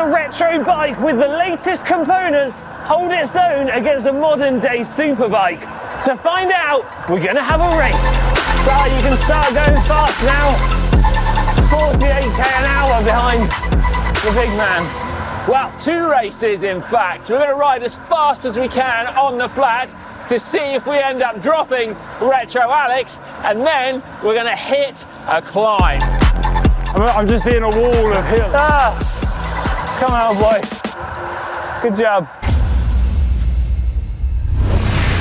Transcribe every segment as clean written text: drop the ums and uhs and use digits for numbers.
a retro bike with the latest components hold its own against a modern day superbike? To find out, we're going to have a race. So you can start going fast now. 48k an hour behind the big man. Well, 2 races in fact. We're going to ride as fast as we can on the flat to see if we end up dropping Retro Alex, and then we're going to hit a climb. I'm just seeing a wall of hills. Come on, boy. Good job.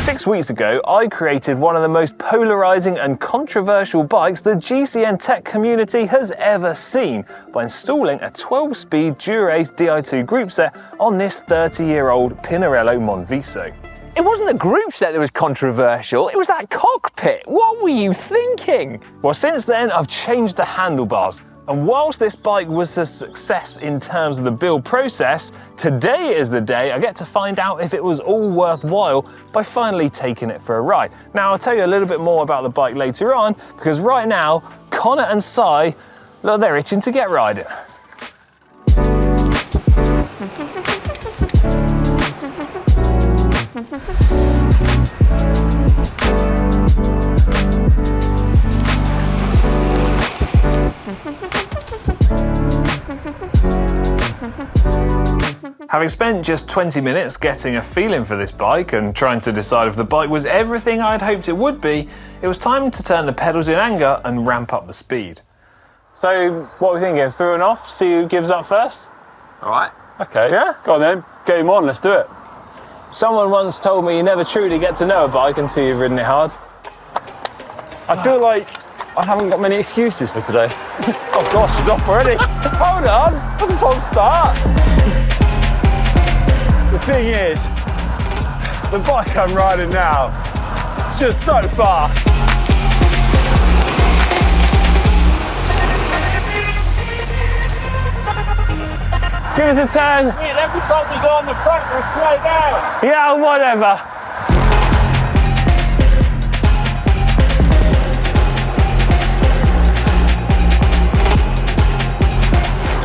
6 weeks ago, I created one of the most polarizing and controversial bikes the GCN tech community has ever seen by installing a 12-speed Dura-Ace Di2 group set on this 30-year-old Pinarello Monviso. It wasn't the group set that was controversial, it was that cockpit. What were you thinking? Well, since then, I've changed the handlebars. And whilst this bike was a success in terms of the build process, today is the day I get to find out if it was all worthwhile by finally taking it for a ride. Now, I'll tell you a little bit more about the bike later on, because right now, Connor and Si, look, they're itching to get riding. Having spent just 20 minutes getting a feeling for this bike and trying to decide if the bike was everything I'd hoped it would be, it was time to turn the pedals in anger and ramp up the speed. So, what are we thinking? Through and off? See who gives up first? All right. Okay, Yeah? go on then, game on, let's do it. Someone once told me you never truly get to know a bike until you've ridden it hard. I feel like I haven't got many excuses for today. Oh gosh, she's off already. Hold on, that's a false start. The thing is, the bike I'm riding now, it's just so fast. Give us a turn. Every time we go on the front, we slow down. Yeah, whatever.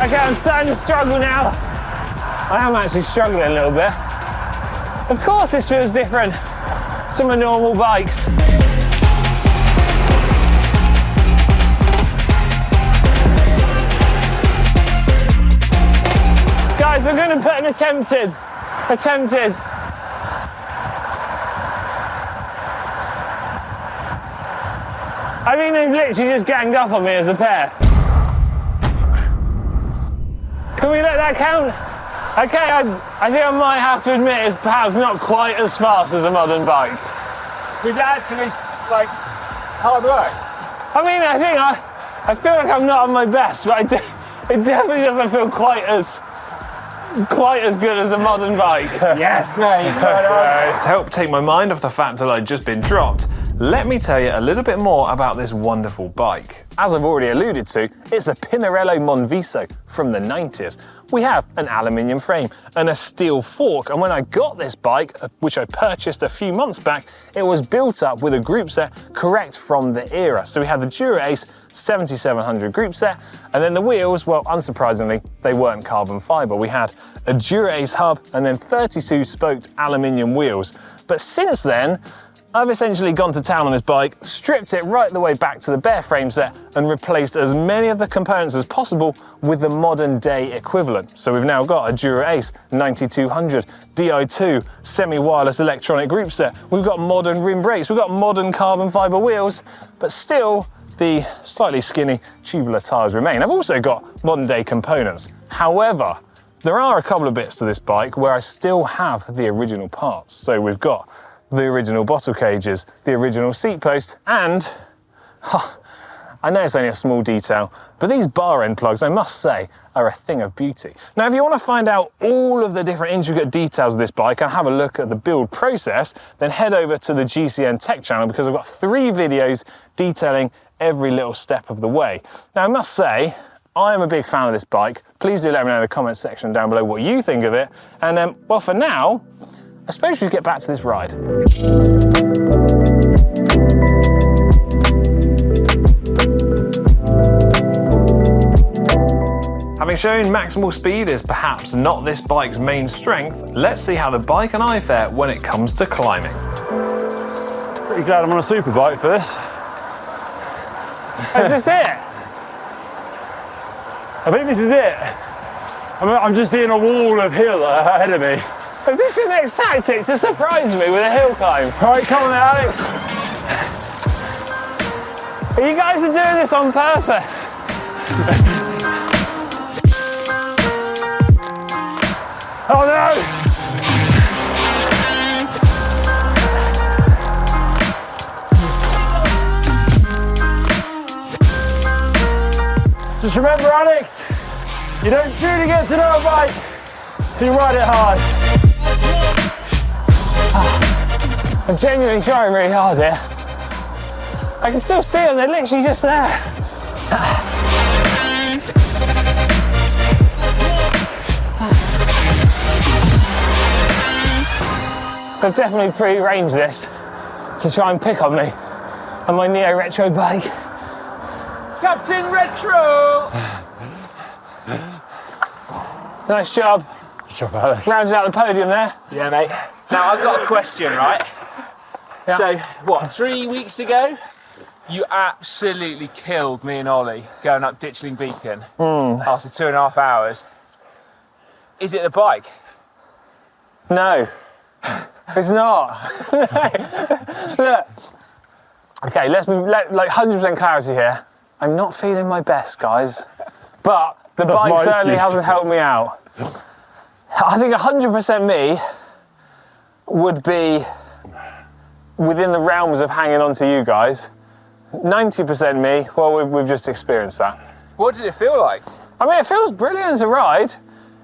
Okay, I'm starting to struggle now. I am actually struggling a little bit. Of course this feels different to my normal bikes. Guys, I'm going to put an attempted. I think they've literally just ganged up on me as a pair. Can we let that count? Okay, I think I might have to admit it's perhaps not quite as fast as a modern bike. Was it actually like hard work? I mean, I feel like I'm not on my best, but it definitely doesn't feel quite as good as a modern bike. Yes, mate. To help take my mind off the fact that I'd just been dropped, let me tell you a little bit more about this wonderful bike. As I've already alluded to, it's a Pinarello Monviso from the 90s. We have an aluminium frame and a steel fork, and when I got this bike, which I purchased a few months back, it was built up with a group set correct from the era. So we had the Dura-Ace 7700 group set, and then the wheels, well, unsurprisingly, they weren't carbon fiber. We had a Dura-Ace hub and then 32 spoked aluminium wheels. But since then, I've essentially gone to town on this bike, stripped it right the way back to the bare frame set and replaced as many of the components as possible with the modern day equivalent. So we've now got a Dura-Ace 9200 Di2 semi-wireless electronic group set. We've got modern rim brakes, we've got modern carbon fiber wheels, but still the slightly skinny tubular tyres remain. I've also got modern day components. However, there are a couple of bits to this bike where I still have the original parts. So we've got the original bottle cages, the original seat post, and I know it's only a small detail, but these bar end plugs, I must say, are a thing of beauty. Now, if you want to find out all of the different intricate details of this bike and have a look at the build process, then head over to the GCN Tech channel, because I've got 3 videos detailing every little step of the way. Now, I must say, I am a big fan of this bike. Please do let me know in the comments section down below what you think of it. And well, for now, I suppose we should get back to this ride. Having Having shown maximal speed is perhaps not this bike's main strength, let's see how the bike and I fare when it comes to climbing. Pretty glad I'm on a super bike for this. Is this it? I think this is it. I'm just seeing a wall of hill ahead of me. Is this your next tactic to surprise me with a hill climb? All right, come on then, Alex. You guys are doing this on purpose. Oh no! Just remember, Alex, you don't truly get to know a bike till you ride it hard. I'm genuinely trying really hard here. I can still see them, they're literally just there. I've definitely pre-arranged this to try and pick on me on my Neo Retro bike. Captain Retro! Nice job. Good job, Alex. Rounding out the podium there. Yeah, mate. Now, I've got a question, right? Yeah. So, what, 3 weeks ago, you absolutely killed me and Ollie going up Ditchling Beacon after 2.5 hours. Is it the bike? No, it's not. Look. Okay, let's be like 100% clarity here. I'm not feeling my best, guys, but the That's bike my certainly excuse. hasn't helped me out. I think 100% me would be within the realms of hanging on to you guys. 90% me, well, we've just experienced that. What did it feel like? I mean, it feels brilliant as a ride.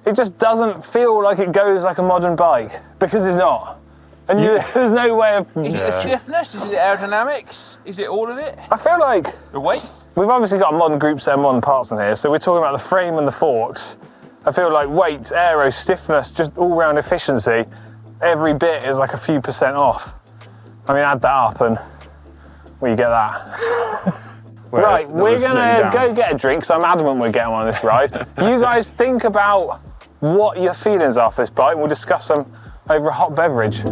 It just doesn't feel like it goes like a modern bike, because it's not. And there's no way of... Is it the stiffness? Is it the aerodynamics? Is it all of it? I feel like The weight? we've obviously got a modern group set, modern parts in here, so we're talking about the frame and the forks. I feel like weight, aero, stiffness, just all-round efficiency, every bit is like a few % off. I mean, add that up and well, you get that. Right, we're gonna go get a drink, so I'm adamant we're getting one on this ride. You guys think about what your feelings are for this bike, and we'll discuss them over a hot beverage.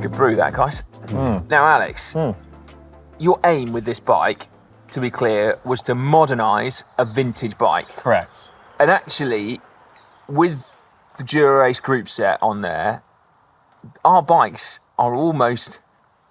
Good brew, that, guys. Now, Alex, your aim with this bike, to be clear, was to modernise a vintage bike. Correct. And actually, with the Dura-Ace group set on there, our bikes are almost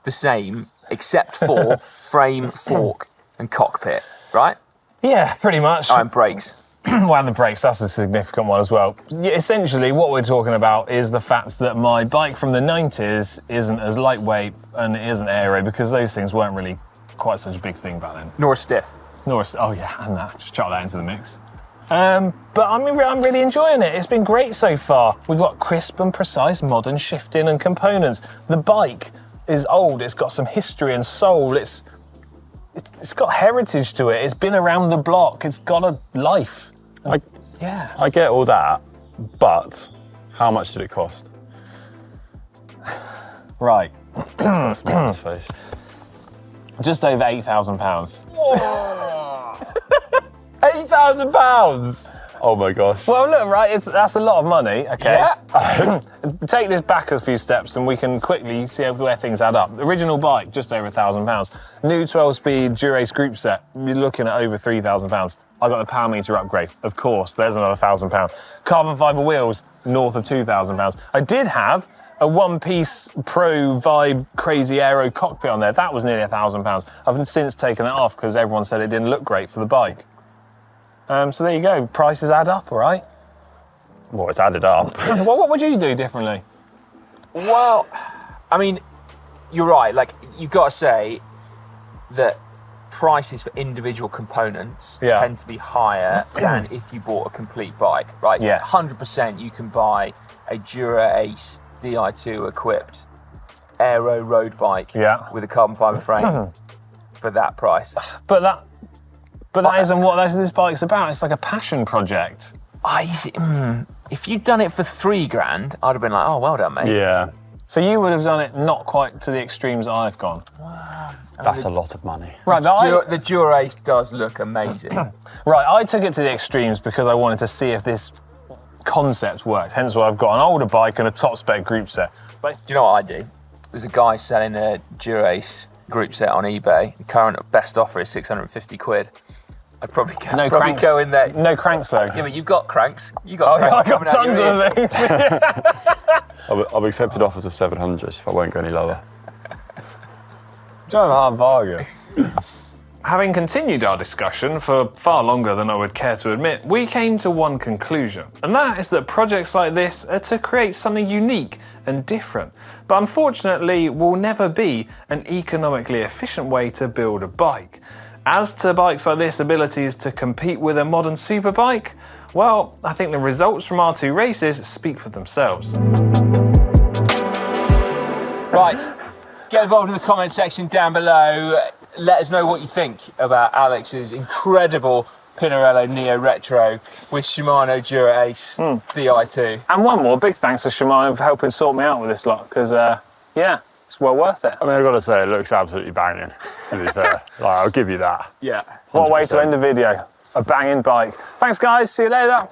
the same, except for frame, fork, and cockpit, right? Yeah, pretty much. And brakes. Well, and the brakes, that's a significant one as well. Yeah, essentially, what we're talking about is the fact that my bike from the 90s isn't as lightweight and it isn't aero, because those things weren't really quite such a big thing back then. Nor stiff. Oh yeah, and that. Just chuck that into the mix. But I'm really enjoying it. It's been great so far. We've got crisp and precise modern shifting and components. The bike is old. It's got some history and soul. It's got heritage to it. It's been around the block. It's got a life. Yeah. I get all that, but how much did it cost? Right. Got some on his face. Just over £8,000. £8,000! Oh my gosh. Well, look, right, that's a lot of money, okay? Yeah. Take this back a few steps and we can quickly see where things add up. The original bike, just over £1,000. New 12-speed Dura-Ace group set, you're looking at over £3,000. I got the power meter upgrade, of course, there's another £1,000. Carbon fibre wheels, north of £2,000. I did have a one-piece Pro Vibe Crazy Aero cockpit on there. That was nearly £1,000. I've since taken that off because everyone said it didn't look great for the bike. So there you go, prices add up, all right? Well, it's added up. Well, what would you do differently? Well, I mean, you're right. Like, you've got to say that prices for individual components tend to be higher than if you bought a complete bike, right? Yes. 100% you can buy a Dura-Ace Di2 equipped aero road bike with a carbon fibre frame for that price. But that isn't what this bike's about. It's like a passion project. I If you'd done it for $3,000, I'd have been like, oh, well done, mate. Yeah, So you would have done it not quite to the extremes I've gone. that's a lot of money. Right, but The Dura-Ace does look amazing. right, I took it to the extremes because I wanted to see if this concept worked. Hence why I've got an older bike and a top spec group set. But Do you know what I do? There's a guy selling a Dura-Ace group set on eBay. The current best offer is 650 quid. I'd probably go in there. No cranks though. Yeah, but you've got cranks. You've got cranks I got coming out tons your of ears. things. I've accepted offers of 700 if I won't go any lower. Do you have a hard bargain? Having continued our discussion for far longer than I would care to admit, we came to one conclusion, and that is that projects like this are to create something unique and different, but unfortunately will never be an economically efficient way to build a bike. As to bikes like this abilities to compete with a modern superbike, well, I think the results from our 2 races speak for themselves. Right, get involved in the comment section down below. Let us know what you think about Alex's incredible Pinarello Neo Retro with Shimano Dura-Ace Di2. And one more, big thanks to Shimano for helping sort me out with this lot, because yeah, it's well worth it. I mean, I've got to say, it looks absolutely banging, to be fair. Like, I'll give you that. Yeah. What a way to 100%. end the video. A banging bike. Thanks guys, see you later.